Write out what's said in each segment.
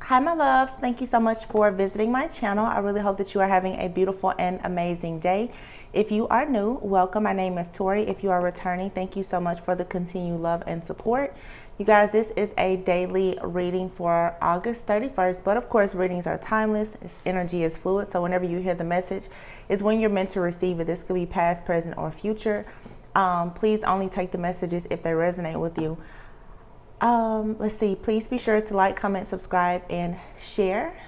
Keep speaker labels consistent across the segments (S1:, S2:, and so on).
S1: Hi my loves, thank you so much for visiting my channel. I really hope that you are having a beautiful and amazing day. If you are new, welcome. My name is Tori. If you are returning, thank you so much for the continued love and support. You guys, this is a daily reading for August 31st, but of course readings are timeless. Energy is fluid, so whenever you hear the message is when you're meant to receive it. This could be past, present, or future. Please only take the messages if they resonate with you. Let's see, please be sure to like, comment, subscribe, and share.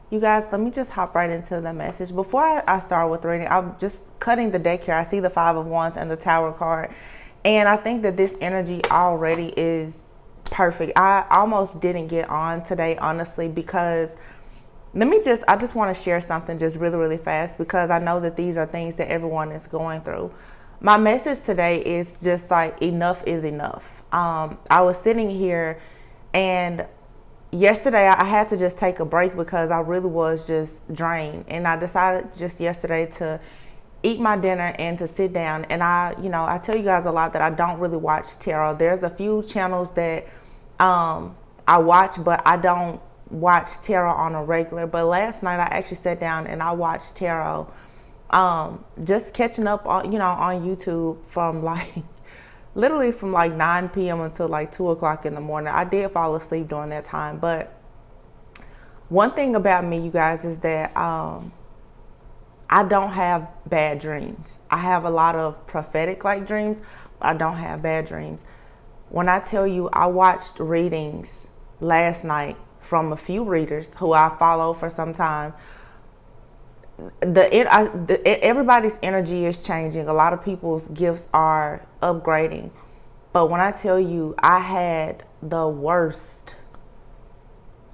S1: You guys, let me just hop right into the message. Before I start with the reading, I'm just cutting the deck here. I see the Five of Wands and the Tower card, and I think that this energy already is perfect. I almost didn't get on today, honestly, because I just want to share something just really fast, because I know that these are things that everyone is going through. My message today is just like, enough is enough. I was sitting here, and yesterday I had to just take a break because I really was just drained, and I decided just yesterday to eat my dinner and to sit down. And I tell you guys a lot that I don't really watch tarot. There's a few channels that I watch, but I don't watch tarot on a regular. But last night I actually sat down and I watched tarot, just catching up on on YouTube from literally from 9 p.m. until 2 o'clock in the morning. I did fall asleep during that time, but one thing about me, you guys, is that I don't have bad dreams. I have a lot of prophetic dreams, but I don't have bad dreams. When I tell you, I watched readings last night from a few readers who I follow for some time. Everybody's energy is changing. A lot of people's gifts are upgrading. But when I tell you, I had the worst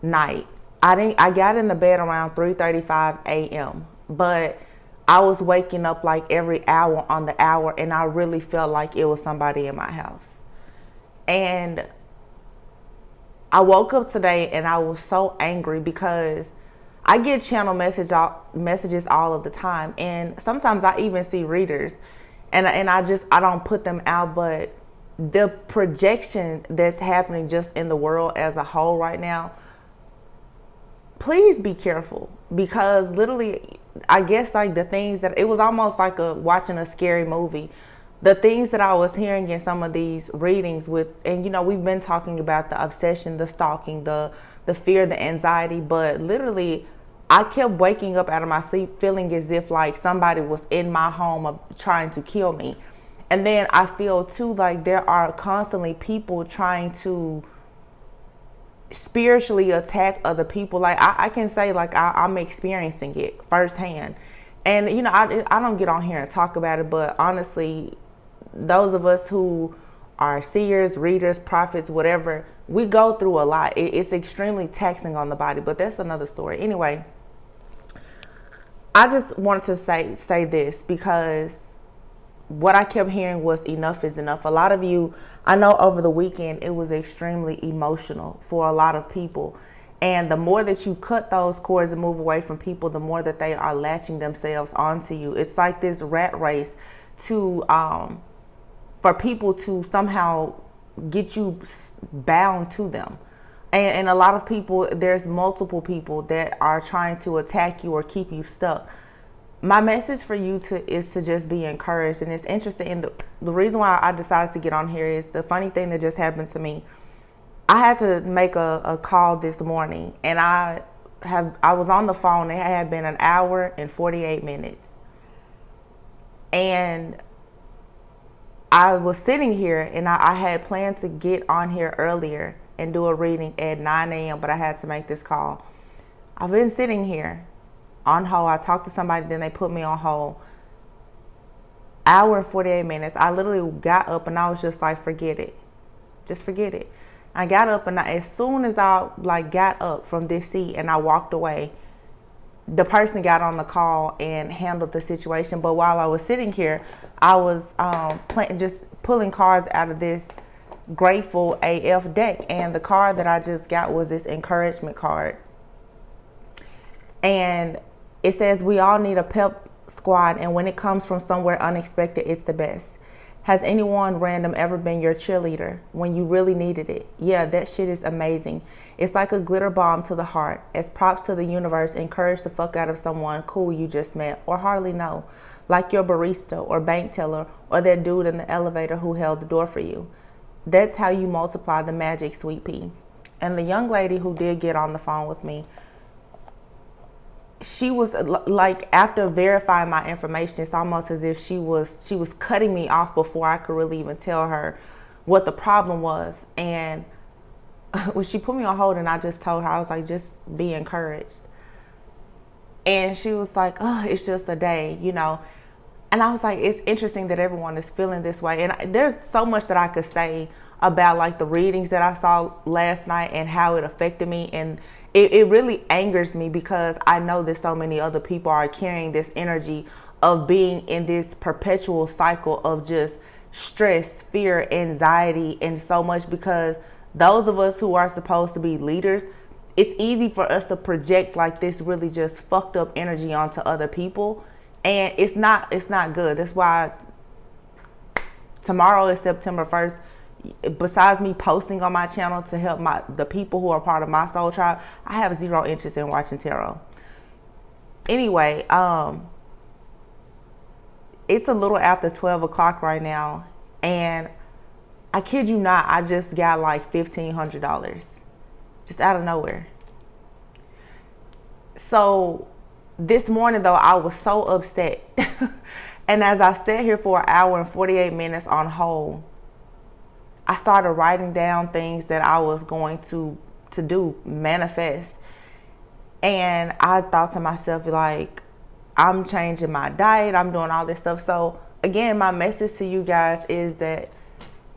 S1: night. I got in the bed around 3:35 a.m. but I was waking up every hour on the hour, and I really felt like it was somebody in my house. And I woke up today and I was so angry because I get channel messages all of the time, and sometimes I even see readers, and I don't put them out. But the projection that's happening just in the world as a whole right now, please be careful, because literally, I guess the things that it was almost like watching a scary movie. The things that I was hearing in some of these readings and we've been talking about the obsession, the stalking, the fear, the anxiety, but literally I kept waking up out of my sleep feeling as if somebody was in my home trying to kill me. And then I feel too there are constantly people trying to spiritually attack other people. I can say I'm experiencing it firsthand. And I don't get on here and talk about it, but honestly, those of us who are seers, readers, prophets, whatever, we go through a lot. It's extremely taxing on the body, but that's another story. Anyway, I just wanted to say this, because what I kept hearing was enough is enough. A lot of you, I know over the weekend, it was extremely emotional for a lot of people. And the more that you cut those cords and move away from people, the more that they are latching themselves onto you. It's like this rat race for people to somehow get you bound to them. And a lot of people, there's multiple people that are trying to attack you or keep you stuck. My message for you is to just be encouraged. And it's interesting. And the reason why I decided to get on here is the funny thing that just happened to me. I had to make a call this morning, and I was on the phone. It had been 1 hour and 48 minutes. And I was sitting here, and I had planned to get on here earlier and do a reading at 9 a.m., but I had to make this call. I've been sitting here on hold. I talked to somebody, then they put me on hold. 1 hour and 48 minutes. I literally got up and I was just forget it. Just forget it. I got up, and as soon as I got up from this seat and I walked away, the person got on the call and handled the situation. But while I was sitting here, I was just pulling cards out of this Grateful AF deck, and the card that I just got was this encouragement card. And it says, we all need a pep squad, and when it comes from somewhere unexpected, it's the best. Has anyone random ever been your cheerleader when you really needed it? Yeah, that shit is amazing. It's like a glitter bomb to the heart. As props to the universe, encourage the fuck out of someone cool you just met or hardly know. Like your barista or bank teller or that dude in the elevator who held the door for you. That's how you multiply the magic, sweet pea. And the young lady who did get on the phone with me, she was like, after verifying my information, it's almost as if she was cutting me off before I could really even tell her what the problem was. And when she put me on hold and I just told her, I was like, just be encouraged. And she was like, oh, it's just a day, you know. And I was like, it's interesting that everyone is feeling this way. And there's so much that I could say about like the readings that I saw last night and how it affected me. And it really angers me because I know that so many other people are carrying this energy of being in this perpetual cycle of just stress, fear, anxiety, and so much, because those of us who are supposed to be leaders, it's easy for us to project like this really just fucked up energy onto other people. And it's not good. That's why tomorrow is September 1st. Besides me posting on my channel to help the people who are part of my soul tribe, I have zero interest in watching tarot. Anyway, it's a little after 12 o'clock right now, and I kid you not, I just got like $1,500 just out of nowhere. So this morning though, I was so upset. And as I sat here for an hour and 48 minutes on hold, I started writing down things that I was going to do, manifest. And I thought to myself, like, I'm changing my diet, I'm doing all this stuff. So again, my message to you guys is that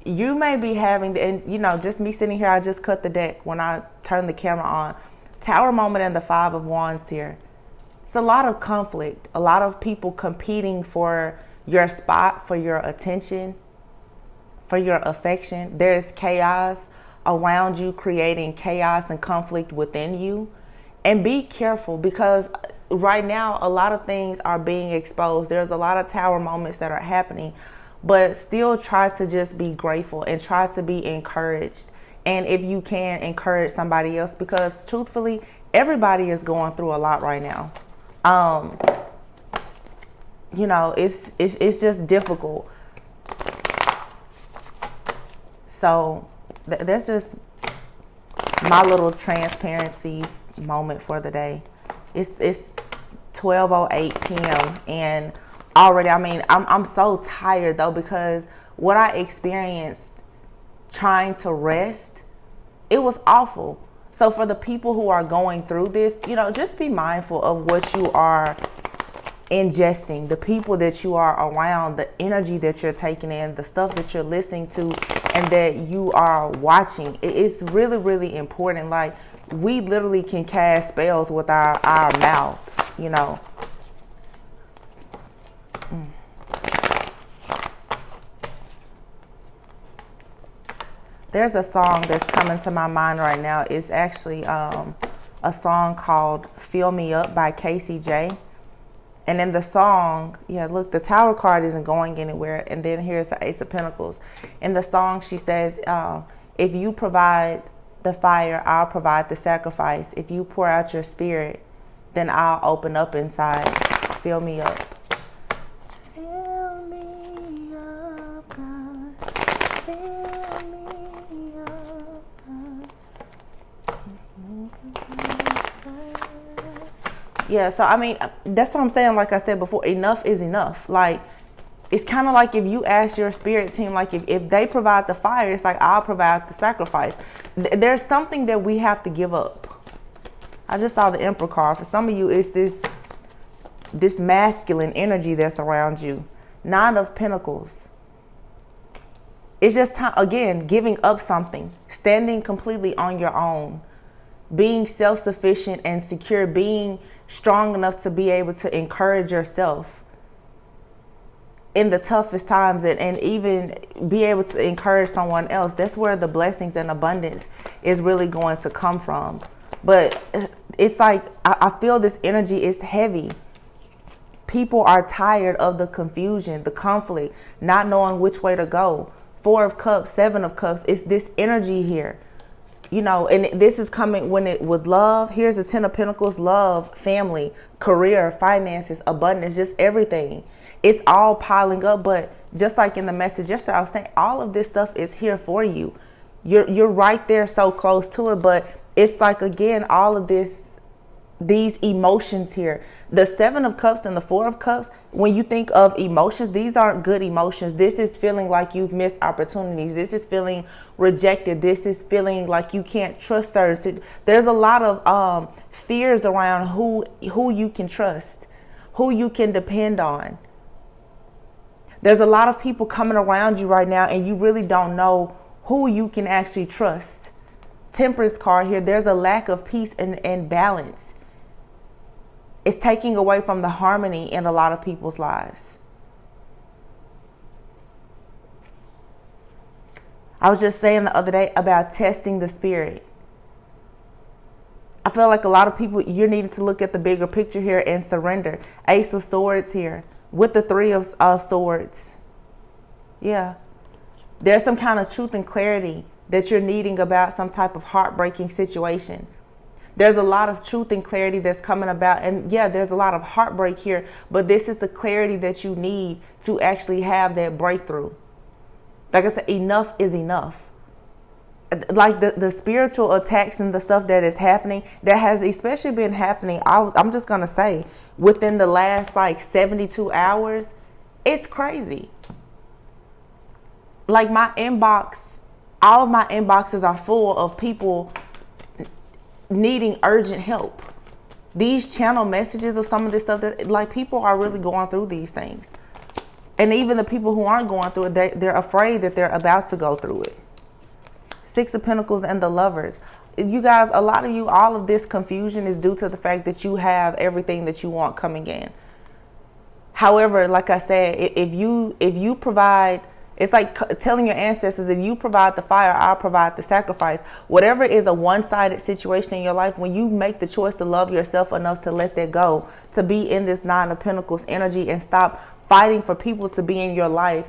S1: you may be having, and you know, just me sitting here, I just cut the deck when I turned the camera on. Tower moment and the 5 of Wands here. It's a lot of conflict, a lot of people competing for your spot, for your attention, for your affection. There's chaos around you, creating chaos and conflict within you. And be careful, because right now a lot of things are being exposed. There's a lot of tower moments that are happening, but still try to just be grateful and try to be encouraged. And if you can, encourage somebody else, because truthfully, everybody is going through a lot right now. You know, it's just difficult. So that's just my little transparency moment for the day. It's 12:08 p.m. and already, I mean, I'm so tired though, because what I experienced trying to rest, it was awful. So for the people who are going through this, you know, just be mindful of what you are ingesting, the people that you are around, the energy that you're taking in, the stuff that you're listening to, and that you are watching. It's really, really important. Like, we literally can cast spells with our mouth, you know. There's a song that's coming to my mind right now. It's actually a song called Fill Me Up by Casey J. And in the song, yeah, look, the Tower card isn't going anywhere. And then here's the Ace of Pentacles. In the song, she says, if you provide the fire, I'll provide the sacrifice. If you pour out your spirit, then I'll open up inside. Fill me up. Fill me up, God. Fill me up, God. Yeah, so I mean, that's what I'm saying. Like I said before, enough is enough. Like, it's kind of like if you ask your spirit team, like if they provide the fire, it's like I'll provide the sacrifice. There's something that we have to give up. I just saw the Emperor card. For some of you, it's this masculine energy that's around you. 9 of Pentacles. It's just time, again, giving up something, standing completely on your own, being self-sufficient and secure, being strong enough to be able to encourage yourself in the toughest times, and even be able to encourage someone else. That's where the blessings and abundance is really going to come from. But it's like, I feel this energy is heavy. People are tired of the confusion, the conflict, not knowing which way to go. 4 of Cups, 7 of Cups. It's this energy here. You know, and this is coming with love. Here's the 10 of Pentacles, love, family, career, finances, abundance, just everything. It's all piling up. But just like in the message yesterday, I was saying all of this stuff is here for you. You're right there, so close to it. But it's like, again, all of these emotions here. The 7 of Cups and the 4 of Cups, when you think of emotions, these aren't good emotions. This is feeling like you've missed opportunities. This is feeling rejected. This is feeling like you can't trust certain. There's a lot of fears around who you can trust, who you can depend on. There's a lot of people coming around you right now, and you really don't know who you can actually trust. Temperance card here. There's a lack of peace and balance. It's taking away from the harmony in a lot of people's lives. I was just saying the other day about testing the spirit. I feel like a lot of people, you're needing to look at the bigger picture here and surrender. Ace of Swords here with the 3 of Swords. Yeah. There's some kind of truth and clarity that you're needing about some type of heartbreaking situation. There's a lot of truth and clarity that's coming about. And yeah, there's a lot of heartbreak here, but this is the clarity that you need to actually have that breakthrough. Like I said, enough is enough. Like the spiritual attacks and the stuff that is happening, that has especially been happening, I'm just going to say, within the last like 72 hours, it's crazy. Like my inbox, all of my inboxes are full of people needing urgent help. These channel messages of some of this stuff, that like people are really going through these things. And even the people who aren't going through it, they're afraid that they're about to go through it. 6 of Pentacles and the Lovers. You guys, a lot of you, all of this confusion is due to the fact that you have everything that you want coming in. However, like I said, if you provide, it's like telling your ancestors, if you provide the fire, I'll provide the sacrifice. Whatever is a one-sided situation in your life, when you make the choice to love yourself enough to let that go, to be in this 9 of Pentacles energy and stop fighting for people to be in your life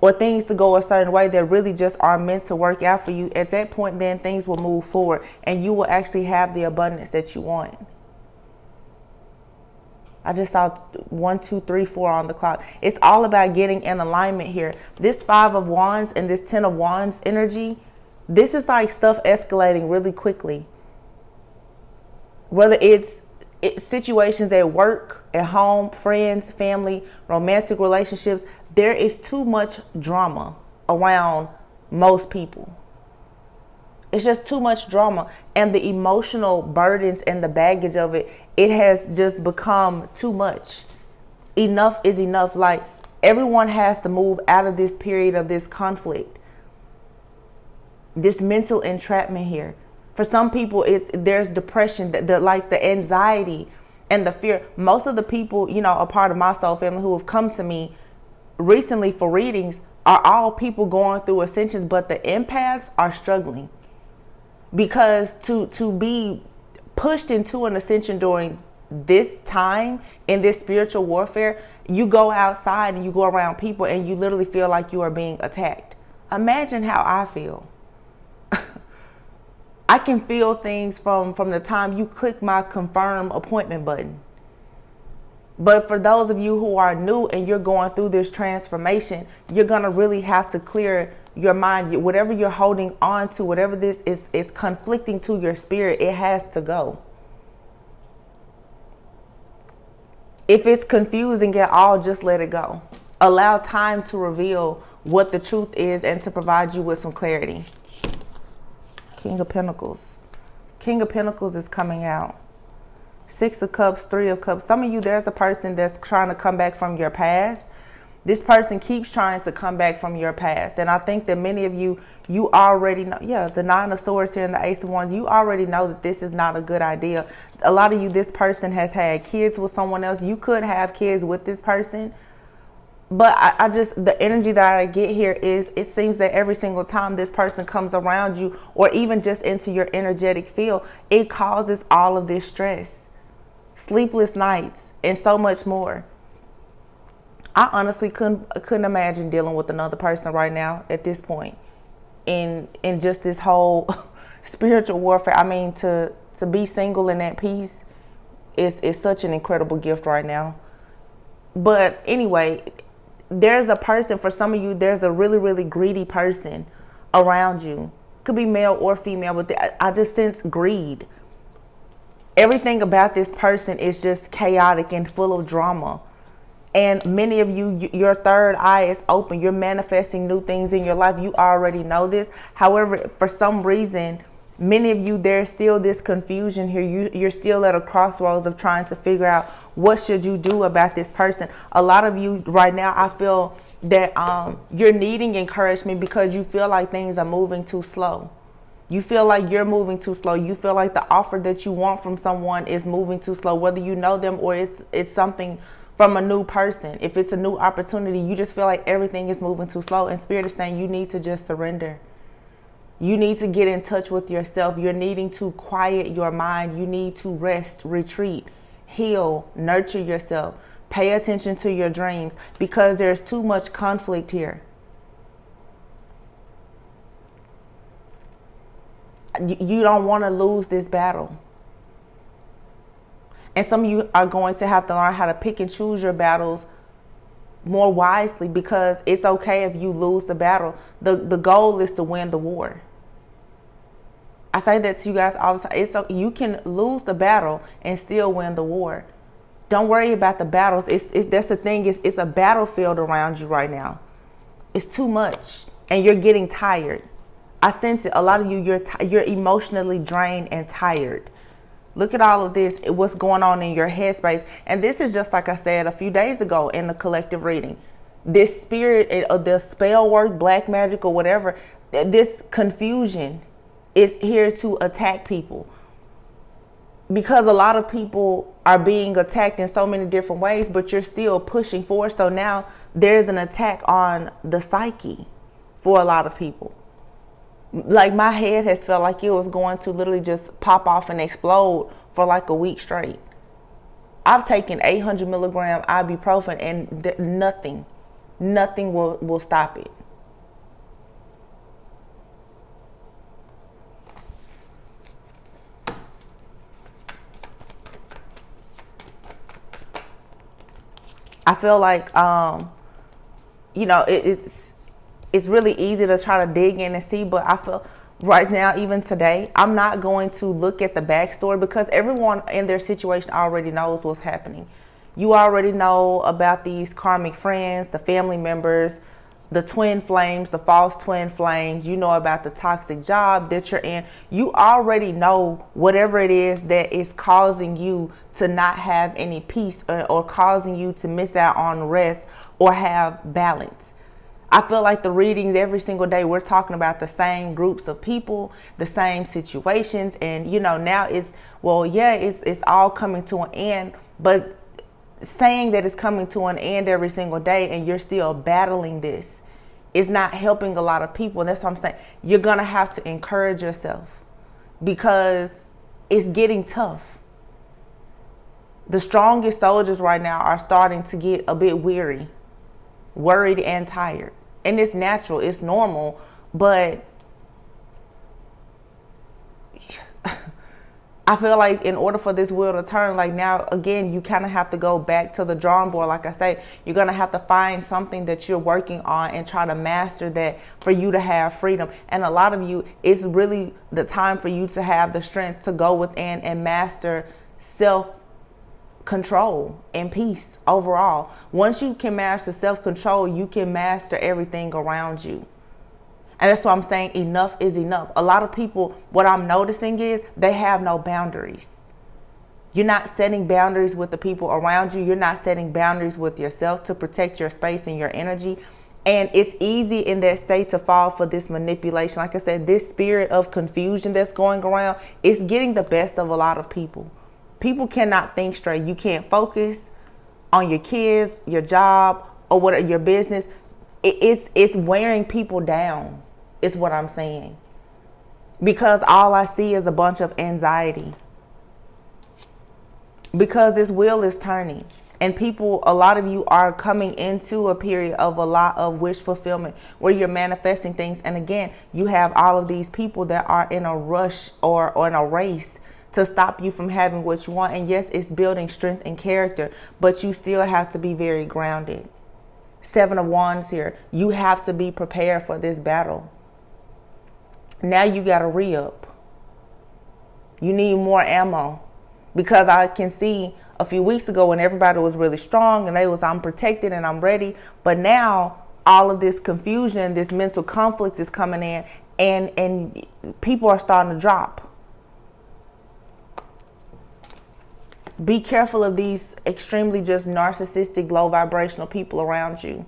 S1: or things to go a certain way that really just are meant to work out for you, at that point, then things will move forward and you will actually have the abundance that you want. I just saw 1, 2, 3, 4 on the clock. It's all about getting in alignment here. This 5 of Wands and this 10 of Wands energy, this is like stuff escalating really quickly. Whether it's situations at work, at home, friends, family, romantic relationships, there is too much drama around most people. It's just too much drama, and the emotional burdens and the baggage of it, it has just become too much. Enough is enough. Like, everyone has to move out of this period of this conflict, this mental entrapment here. For some people, there's depression, the anxiety and the fear. Most of the people, you know, a part of my soul family who have come to me recently for readings are all people going through ascensions, but the empaths are struggling. Because to be pushed into an ascension during this time in this spiritual warfare, you go outside and you go around people and you literally feel like you are being attacked. Imagine how I feel. I can feel things from the time you click my confirm appointment button. But for those of you who are new and you're going through this transformation, you're going to really have to clear your mind. Whatever you're holding on to, whatever this is conflicting to your spirit, it has to go. If it's confusing at all, just let it go. Allow time to reveal what the truth is and to provide you with some clarity. King of Pentacles. King of Pentacles is coming out. 6 of Cups, 3 of Cups. Some of you, there's a person that's trying to come back from your past. This person keeps trying to come back from your past. And I think that many of you, you already know. Yeah, the 9 of Swords here and the Ace of Wands. You already know that this is not a good idea. A lot of you, this person has had kids with someone else. You could have kids with this person. But I just, the energy that I get here is, it seems that every single time this person comes around you or even just into your energetic field, it causes all of this stress. sleepless nights, and so much more. I honestly couldn't imagine dealing with another person right now at this point in just this whole spiritual warfare. I mean, to be single and at peace is such an incredible gift right now. But anyway, there's a person, for some of you, there's a really, really greedy person around you. Could be male or female, but I just sense greed. Everything about this person is just chaotic and full of drama. And many of you, your third eye is open. You're manifesting new things in your life. You already know this. However, for some reason, many of you, there's still this confusion here. You're still at a crossroads of trying to figure out what should you do about this person. A lot of you right now, I feel that you're needing encouragement because you feel like things are moving too slow. You feel like you're moving too slow. You feel like the offer that you want from someone is moving too slow, whether you know them or it's something from a new person. If it's a new opportunity, you just feel like everything is moving too slow. And Spirit is saying you need to just surrender. You need to get in touch with yourself. You're needing to quiet your mind. You need to rest, retreat, heal, nurture yourself. Pay attention to your dreams because there's too much conflict here. You don't want to lose this battle. And some of you are going to have to learn how to pick and choose your battles more wisely, because it's okay if you lose the battle. The goal is to win the war. I say that to you guys all the time. You can lose the battle and still win the war. Don't worry about the battles. That's the thing. It's a battlefield around you right now. It's too much and you're getting tired. I sense it. A lot of you, you're emotionally drained and tired. Look at all of this, what's going on in your headspace. And this is just like I said a few days ago in the collective reading. This spirit of the spell work, black magic or whatever, this confusion is here to attack people. Because a lot of people are being attacked in so many different ways, but you're still pushing forward. So now there's an attack on the psyche for a lot of people. Like my head has felt like it was going to literally just pop off and explode for like a week straight. I've taken 800 milligram ibuprofen and nothing will stop it. I feel like, it's really easy to try to dig in and see, but I feel right now, even today, I'm not going to look at the backstory because everyone in their situation already knows what's happening. You already know about these karmic friends, the family members, the twin flames, the false twin flames. You know about the toxic job that you're in. You already know whatever it is that is causing you to not have any peace or causing you to miss out on rest or have balance. I feel like the readings every single day, we're talking about the same groups of people, the same situations. And, now it's all coming to an end. But saying that it's coming to an end every single day and you're still battling this is not helping a lot of people. And that's what I'm saying. You're going to have to encourage yourself because it's getting tough. The strongest soldiers right now are starting to get a bit weary, worried and tired. And it's natural, it's normal, but I feel like in order for this wheel to turn, like now, again, you kind of have to go back to the drawing board. Like I say, you're going to have to find something that you're working on and try to master that for you to have freedom. And a lot of you, it's really the time for you to have the strength to go within and master self-control and peace overall. Once you can master self-control, you can master everything around you. And that's why I'm saying enough is enough. A lot of people, what I'm noticing is they have no boundaries. You're not setting boundaries with the people around you. You're not setting boundaries with yourself to protect your space and your energy. And it's easy in that state to fall for this manipulation. Like I said, this spirit of confusion that's going around is getting the best of a lot of people. People cannot think straight. You can't focus on your kids, your job, or what your business. It's wearing people down, is what I'm saying. Because all I see is a bunch of anxiety. because this wheel is turning. And people, a lot of you are coming into a period of a lot of wish fulfillment where you're manifesting things. And again, you have all of these people that are in a rush or in a race to stop you from having what you want. And yes, it's building strength and character, but you still have to be very grounded. 7 of Wands here. You have to be prepared for this battle. Now you got to re-up. You need more ammo, because I can see a few weeks ago when everybody was really strong and I'm protected and I'm ready. But now all of this confusion, this mental conflict is coming in, and people are starting to drop. Be careful of these extremely just narcissistic, low vibrational people around you,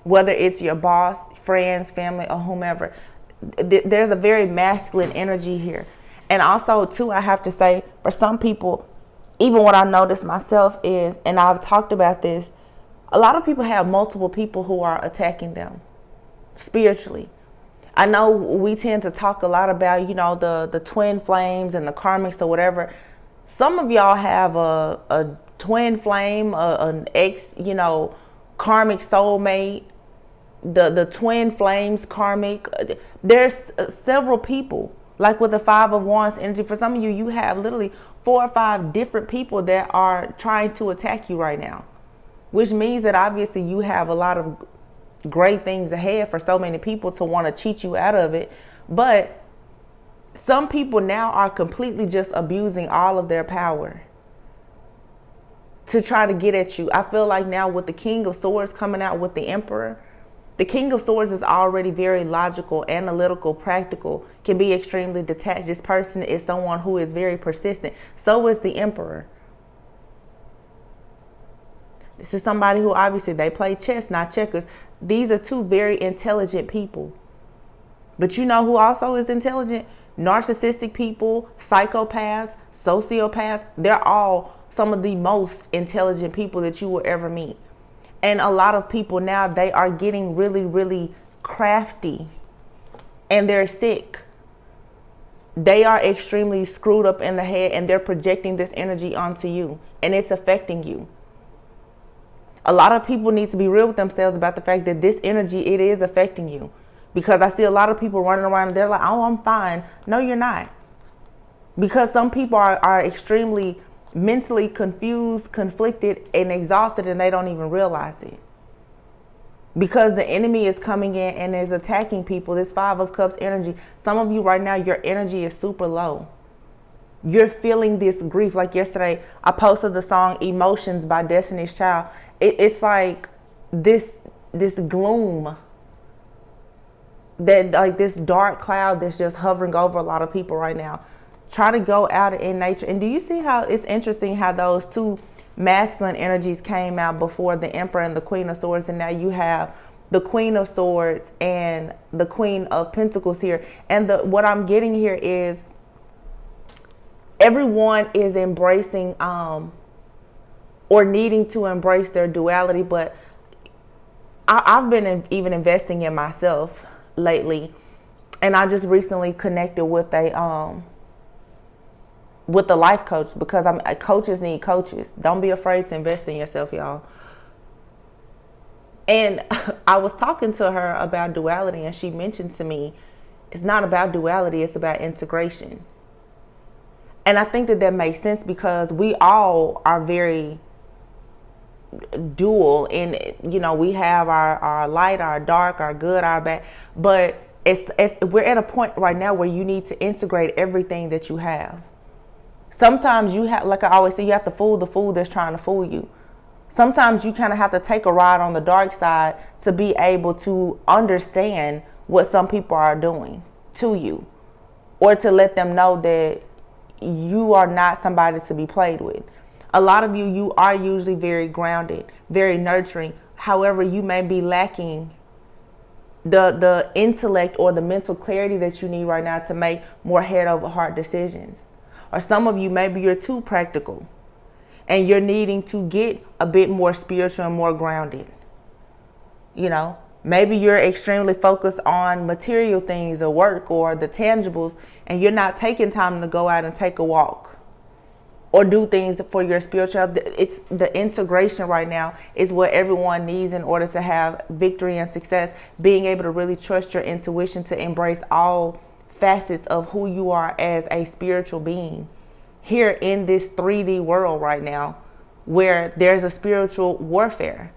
S1: whether it's your boss, friends, family, or whomever. There's a very masculine energy here. And also, too, I have to say, for some people, even what I noticed myself is, and I've talked about this, a lot of people have multiple people who are attacking them spiritually. I know we tend to talk a lot about, the twin flames and the karmics or whatever. Some of y'all have a twin flame, an ex, karmic soulmate, the twin flames karmic. There's several people. Like with the 5 of Wands energy, for some of you, you have literally 4 or 5 different people that are trying to attack you right now, which means that obviously you have a lot of great things ahead for so many people to want to cheat you out of it. But some people now are completely just abusing all of their power to try to get at you. I feel like now with the King of Swords coming out with the Emperor, the King of Swords is already very logical, analytical, practical, can be extremely detached. This person is someone who is very persistent. So is the Emperor. This is somebody who obviously they play chess, not checkers. These are 2 very intelligent people. But you know who also is intelligent? Narcissistic people, psychopaths, sociopaths. They're all some of the most intelligent people that you will ever meet. And a lot of people now, they are getting really, really crafty, and they're sick. They are extremely screwed up in the head, and they're projecting this energy onto you, and it's affecting you. A lot of people need to be real with themselves about the fact that this energy, it is affecting you. Because I see a lot of people running around and they're like, oh, I'm fine. No, you're not. Because some people are extremely mentally confused, conflicted, and exhausted, and they don't even realize it. Because the enemy is coming in and is attacking people. This 5 of Cups energy. Some of you right now, your energy is super low. You're feeling this grief. Like yesterday, I posted the song Emotions by Destiny's Child. It's like this gloom, that like this dark cloud that's just hovering over a lot of people right now. Try to go out in nature. And do you see how it's interesting how those 2 masculine energies came out before the Emperor and the Queen of Swords, and now you have the Queen of Swords and the Queen of Pentacles here. And what I'm getting here is everyone is embracing or needing to embrace their duality. But I've been even investing in myself lately, and I just recently connected with a life coach, because coaches need coaches. Don't be afraid to invest in yourself, y'all. And I was talking to her about duality, and she mentioned to me, it's not about duality, it's about integration. And I think that makes sense, because we all are very dual in, we have our light, our dark, our good, our bad, but we're at a point right now where you need to integrate everything that you have. Sometimes you have, like I always say, you have to fool the fool that's trying to fool you. Sometimes you kind of have to take a ride on the dark side to be able to understand what some people are doing to you, or to let them know that you are not somebody to be played with. A lot of you are usually very grounded, very nurturing. However, you may be lacking the intellect or the mental clarity that you need right now to make more head over heart decisions. Or some of you, maybe you're too practical and you're needing to get a bit more spiritual and more grounded. Maybe you're extremely focused on material things or work or the tangibles, and you're not taking time to go out and take a walk. or do things for your spiritual health. It's the integration right now is what everyone needs in order to have victory and success. Being able to really trust your intuition to embrace all facets of who you are as a spiritual being here in this 3D world right now, where there's a spiritual warfare.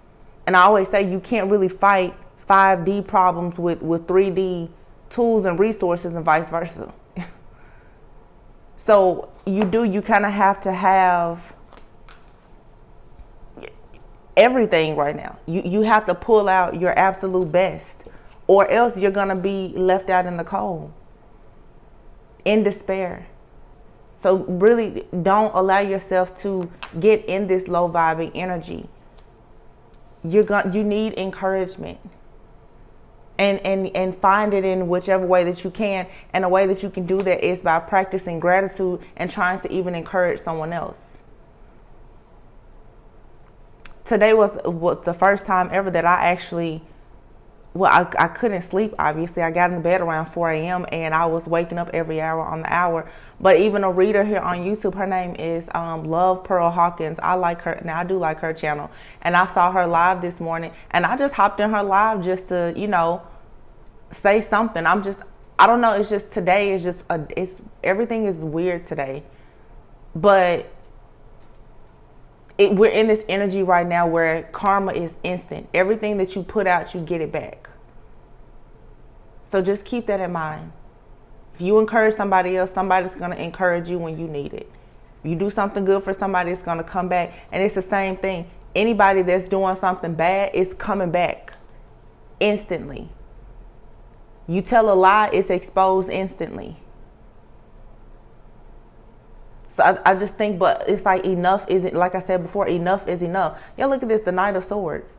S1: And I always say you can't really fight 5D problems with 3D tools and resources and vice versa. So you kind of have to have everything right now. You have to pull out your absolute best, or else you're going to be left out in the cold, in despair. So really don't allow yourself to get in this low vibing energy. You need encouragement. And find it in whichever way that you can. And the way that you can do that is by practicing gratitude and trying to even encourage someone else. Today was the first time ever that I actually, I couldn't sleep, obviously. I got in bed around 4 a.m. and I was waking up every hour on the hour. But even a reader here on YouTube, her name is Love Pearl Hawkins. I like her. Now, I do like her channel. And I saw her live this morning. And I just hopped in her live just to, say something. I don't know. It's just today is just, everything is weird today. But we're in this energy right now where karma is instant. Everything that you put out, you get it back. So just keep that in mind. If you encourage somebody else, somebody's going to encourage you when you need it. If you do something good for somebody, it's going to come back. And it's the same thing. Anybody that's doing something bad is coming back instantly. You tell a lie, it's exposed instantly. So I just think, but it's like enough isn't, like I said before, enough is enough. Y'all look at this, the Knight of Swords.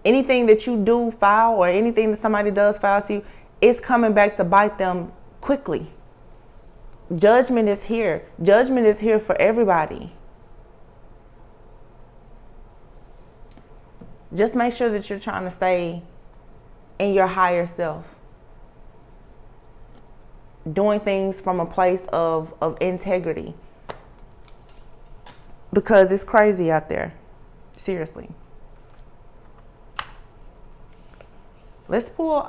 S1: Anything that you do foul or anything that somebody does foul to you, it's coming back to bite them quickly. Judgment is here. Judgment is here for everybody. Just make sure that you're trying to stay in your higher self. Doing things from a place of integrity. Because it's crazy out there. Seriously. Let's pull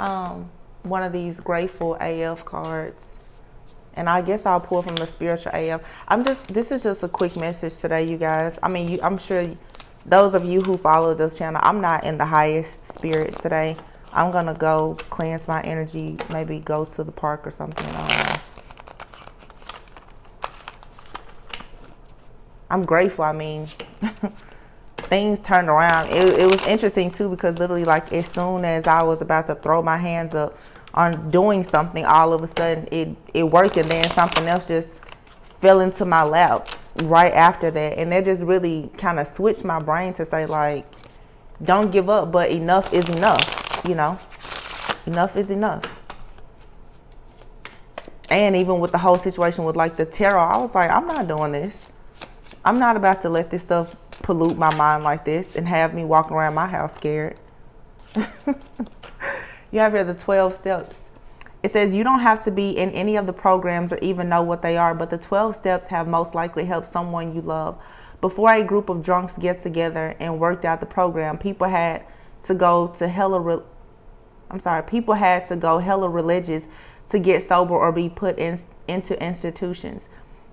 S1: one of these Grateful AF cards. And I guess I'll pull from the Spiritual AF. This is just a quick message today, you guys. I mean, I'm sure those of you who follow this channel, I'm not in the highest spirits today. I'm going to go cleanse my energy, maybe go to the park or something. I'm grateful. I mean, things turned around. It was interesting, too, because literally, like, as soon as I was about to throw my hands up on doing something, all of a sudden it worked, and then something else just fell into my lap right after that. And that just really kind of switched my brain to say, like, don't give up, but enough is enough. Enough is enough. And even with the whole situation with like the tarot, I was like, I'm not doing this. I'm not about to let this stuff pollute my mind like this and have me walking around my house scared. You have here the 12 steps. It says you don't have to be in any of the programs or even know what they are, but the 12 steps have most likely helped someone you love. Before a group of drunks get together and worked out the program, people had to go hella religious to get sober or be put into institutions.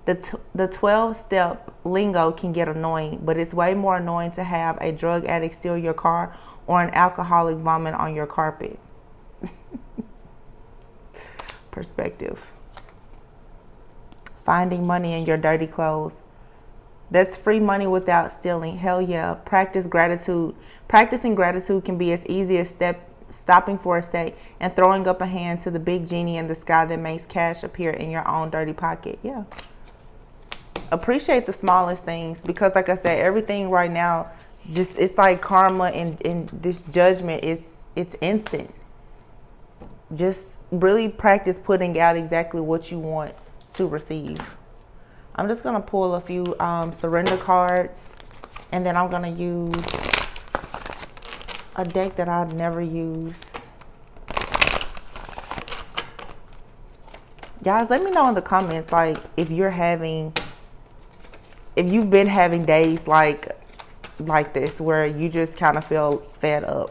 S1: The 12-step lingo can get annoying, but it's way more annoying to have a drug addict steal your car or an alcoholic vomit on your carpet. Perspective. Finding money in your dirty clothes. That's free money without stealing. Hell yeah. Practice gratitude. Practicing gratitude can be as easy as stopping for a sec and throwing up a hand to the big genie in the sky that makes cash appear in your own dirty pocket. Yeah. Appreciate the smallest things, because like I said, everything right now, just it's like karma and this judgment it's instant. Just really practice putting out exactly what you want to receive. I'm just going to pull a few surrender cards, and then I'm going to use a deck that I've never used. Guys, let me know in the comments, like, if you've been having days like this where you just kind of feel fed up.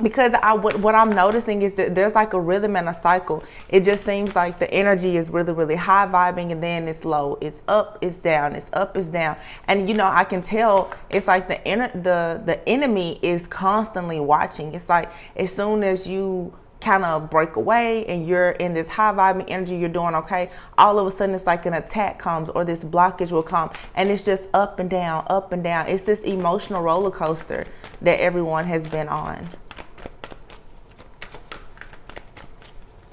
S1: Because what I'm noticing is that there's like a rhythm and a cycle. It just seems like the energy is really, really high vibing, and then it's low. It's up, it's down, it's up, it's down. And you know, I can tell it's like the enemy is constantly watching. It's like as soon as you kind of break away and you're in this high vibing energy, you're doing okay, all of a sudden it's like an attack comes, or this blockage will come, and it's just up and down, up and down. It's this emotional roller coaster that everyone has been on.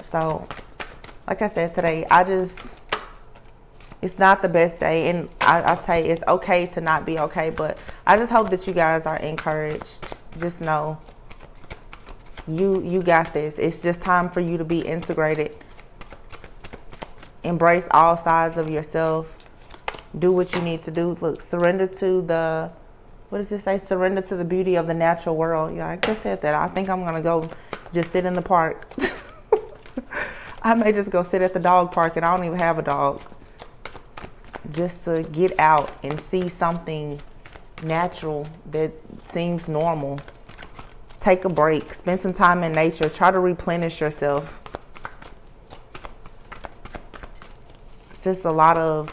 S1: So, like I said today, it's not the best day, and I'd say it's okay to not be okay, but I just hope that you guys are encouraged. Just know you got this. It's just time for you to be integrated. Embrace all sides of yourself. Do what you need to do. Look, surrender to the, what does it say? Surrender to the beauty of the natural world. Yeah, I just said that. I think I'm going to go just sit in the park. I may just go sit at the dog park, and I don't even have a dog. Just to get out and see something natural that seems normal. Take a break. Spend some time in nature. Try to replenish yourself. It's just a lot of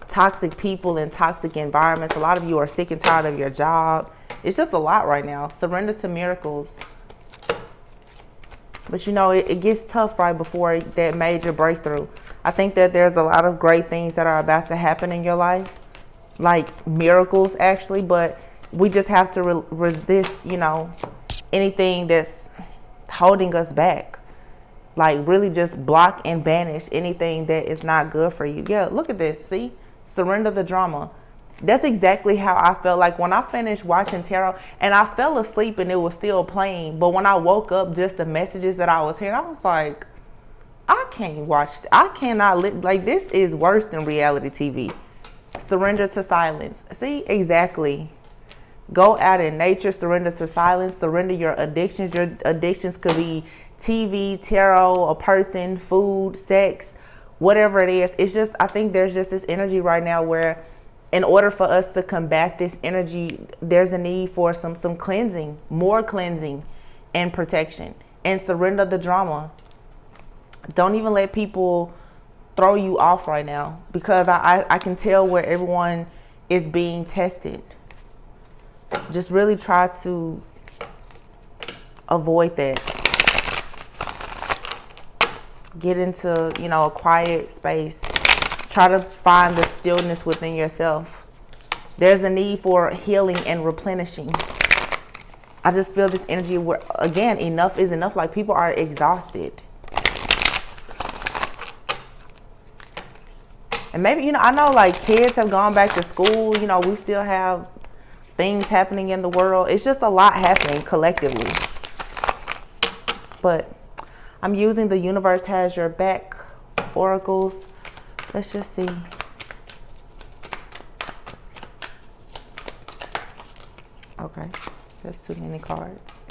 S1: toxic people and toxic environments. A lot of you are sick and tired of your job. It's just a lot right now. Surrender to miracles. But you know, it gets tough right before that major breakthrough. I think that there's a lot of great things that are about to happen in your life, like miracles actually, but we just have to resist, you know, anything that's holding us back. Like really just block and banish anything that is not good for you. Yeah, look at this, see? Surrender the drama. That's exactly how I felt like when I finished watching tarot, and I fell asleep and it was still playing. But when I woke up, just the messages that I was hearing, I was like, I can't watch. I cannot live. Like, this is worse than reality TV. Surrender to silence. See, exactly. Go out in nature. Surrender to silence. Surrender your addictions. Your addictions could be TV, tarot, a person, food, sex, whatever it is. It's just, I think there's just this energy right now where, in order for us to combat this energy, there's a need for some cleansing, more cleansing and protection. And surrender the drama. Don't even let people throw you off right now, because I can tell where everyone is being tested. Just really try to avoid that. Get into, you know, a quiet space. Try to find the stillness within yourself. There's a need for healing and replenishing. I just feel this energy where, again, enough is enough. Like, people are exhausted. And maybe, you know, I know like kids have gone back to school. You know, we still have things happening in the world. It's just a lot happening collectively. But I'm using the Universe Has Your Back oracles. Let's just see. Okay, that's too many cards.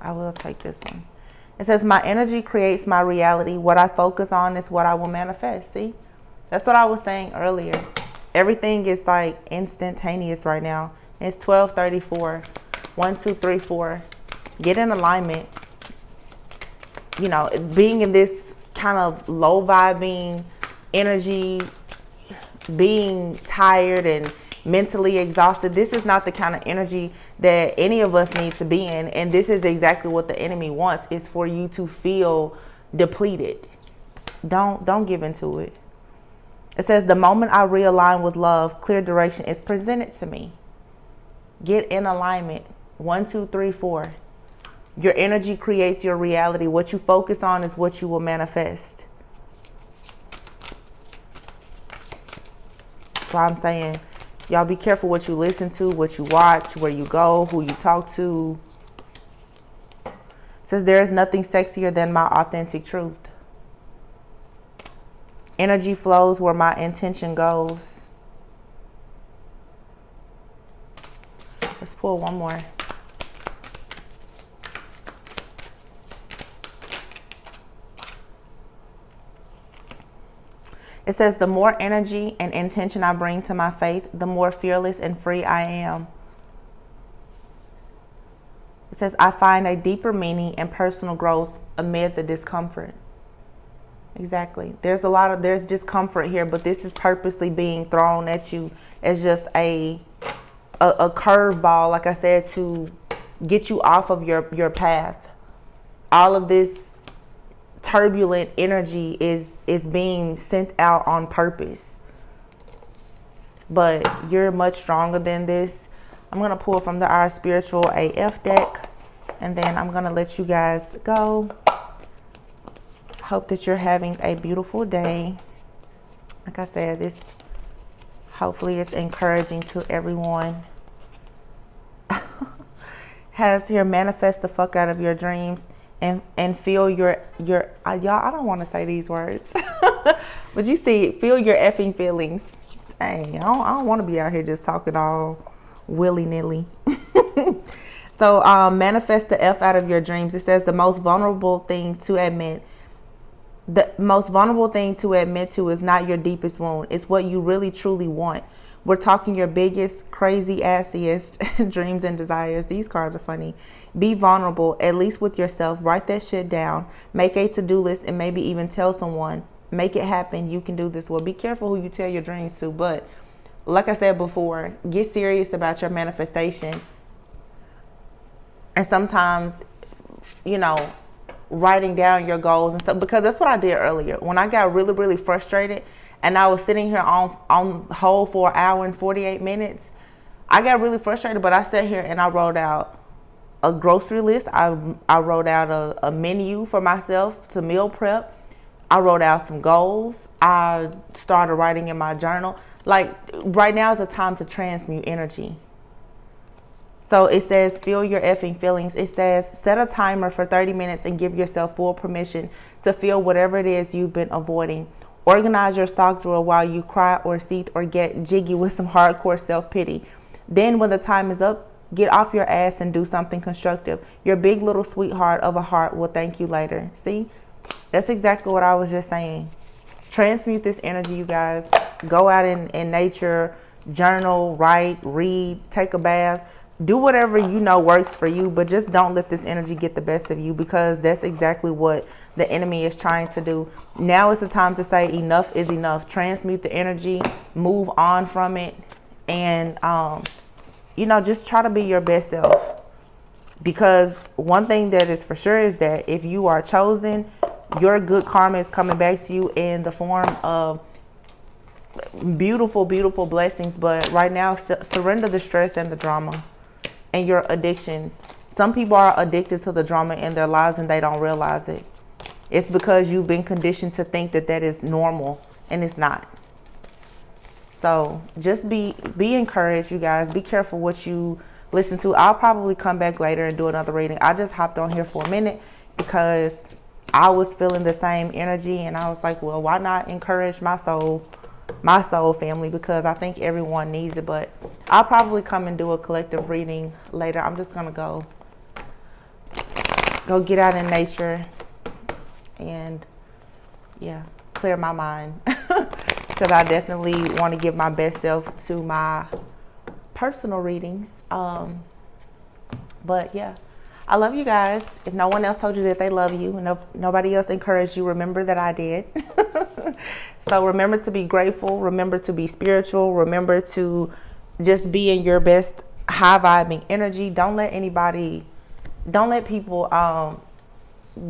S1: I will take this one. It says, my energy creates my reality. What I focus on is what I will manifest. See, that's what I was saying earlier. Everything is like instantaneous right now. It's 12:34. 1, 2, 3, 4. Get in alignment. You know, being in this kind of low vibing energy, being tired and mentally exhausted, this is not the kind of energy that any of us need to be in. And this is exactly what the enemy wants, is for you to feel depleted. Don't give into it. It says, the moment I realign with love, clear direction is presented to me. Get in alignment. 1, 2, 3, 4. Your energy creates your reality. What you focus on is what you will manifest. That's why I'm saying, y'all be careful what you listen to, what you watch, where you go, who you talk to. It says, there is nothing sexier than my authentic truth. Energy flows where my intention goes. Let's pull one more. It says, the more energy and intention I bring to my faith, the more fearless and free I am. It says, I find a deeper meaning and personal growth amid the discomfort. Exactly. There's discomfort here, but this is purposely being thrown at you as just a curveball, like I said, to get you off of your path. All of this turbulent energy is being sent out on purpose. But you're much stronger than this. I'm going to pull from the Our Spiritual AF deck, and then I'm going to let you guys go. Hope that you're having a beautiful day. Like I said, this hopefully is encouraging to everyone. Has here, manifest the fuck out of your dreams and feel your y'all, I don't want to say these words. But you see, feel your effing feelings. Dang, I don't want to be out here just talking all willy-nilly. So manifest the F out of your dreams. It says the most vulnerable thing to admit to is not your deepest wound. It's what you really truly want. We're talking your biggest, crazy, assiest dreams and desires. These cards are funny. Be vulnerable, at least with yourself. Write that shit down. Make a to-do list and maybe even tell someone. Make it happen. You can do this. Well, be careful who you tell your dreams to. But like I said before, get serious about your manifestation. And sometimes, you know, writing down your goals and stuff, because that's what I did earlier. When I got really, really frustrated and I was sitting here on hold for an hour and 48 minutes, I got really frustrated, but I sat here and I wrote out a grocery list. I wrote out a menu for myself to meal prep. I wrote out some goals. I started writing in my journal. Like, right now is a time to transmute energy. So it says, feel your effing feelings. It says, set a timer for 30 minutes and give yourself full permission to feel whatever it is you've been avoiding. Organize your sock drawer while you cry or seethe or get jiggy with some hardcore self-pity. Then when the time is up, get off your ass and do something constructive. Your big little sweetheart of a heart will thank you later. See, that's exactly what I was just saying. Transmute this energy, you guys. Go out in nature, journal, write, read, take a bath. Do whatever you know works for you, but just don't let this energy get the best of you, because that's exactly what the enemy is trying to do. Now is the time to say enough is enough. Transmute the energy, move on from it, and you know, just try to be your best self. Because one thing that is for sure is that if you are chosen, your good karma is coming back to you in the form of beautiful, beautiful blessings. But right now, surrender the stress and the drama and your addictions. Some people are addicted to the drama in their lives and they don't realize it. It's because you've been conditioned to think that that is normal, and it's not. So just be encouraged, you guys. Be careful what you listen to. I'll probably come back later and do another reading. I just hopped on here for a minute because I was feeling the same energy, and I was like, well, why not encourage my soul family, because I think everyone needs it. But I'll probably come and do a collective reading later. I'm just gonna go get out in nature and clear my mind, because I definitely want to give my best self to my personal readings. But yeah, I love you guys. If no one else told you that they love you, and nobody else encouraged you, remember that I did. So remember to be grateful. Remember to be spiritual. Remember to just be in your best high vibing energy. Don't let people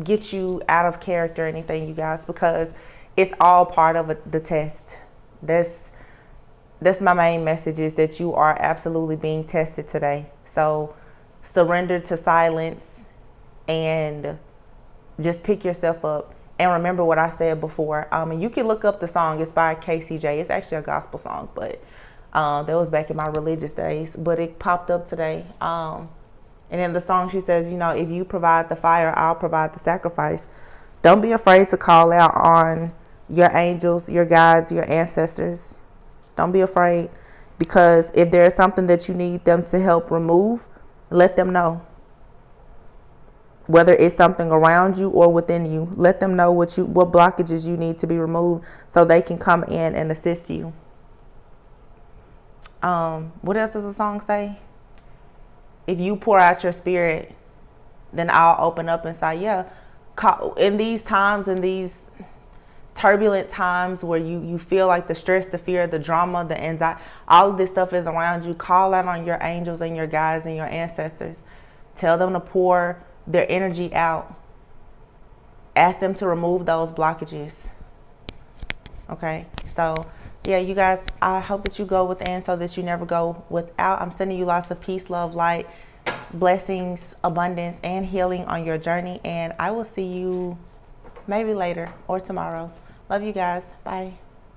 S1: get you out of character or anything, you guys, because it's all part of the test. That's my main message, is that you are absolutely being tested today. So surrender to silence and just pick yourself up. And remember what I said before. And you can look up the song. It's by KCJ. It's actually a gospel song, but that was back in my religious days. But it popped up today. And in the song, she says, you know, if you provide the fire, I'll provide the sacrifice. Don't be afraid to call out on your angels, your guides, your ancestors. Don't be afraid, because if there's something that you need them to help remove, let them know. whether it's something around you or within you. Let them know what blockages you need to be removed so they can come in and assist you. What else does the song say? If you pour out your spirit, then I'll open up inside. Yeah. In these times, in these turbulent times where you feel like the stress, the fear, the drama, the anxiety, all of this stuff is around you, call out on your angels and your guides and your ancestors. Tell them to pour their energy out. Ask them to remove those blockages. Okay, so yeah, you guys, I hope that you go within so that you never go without. I'm sending you lots of peace, love, light, blessings, abundance, and healing on your journey. And I will see you maybe later or tomorrow. Love you guys. Bye.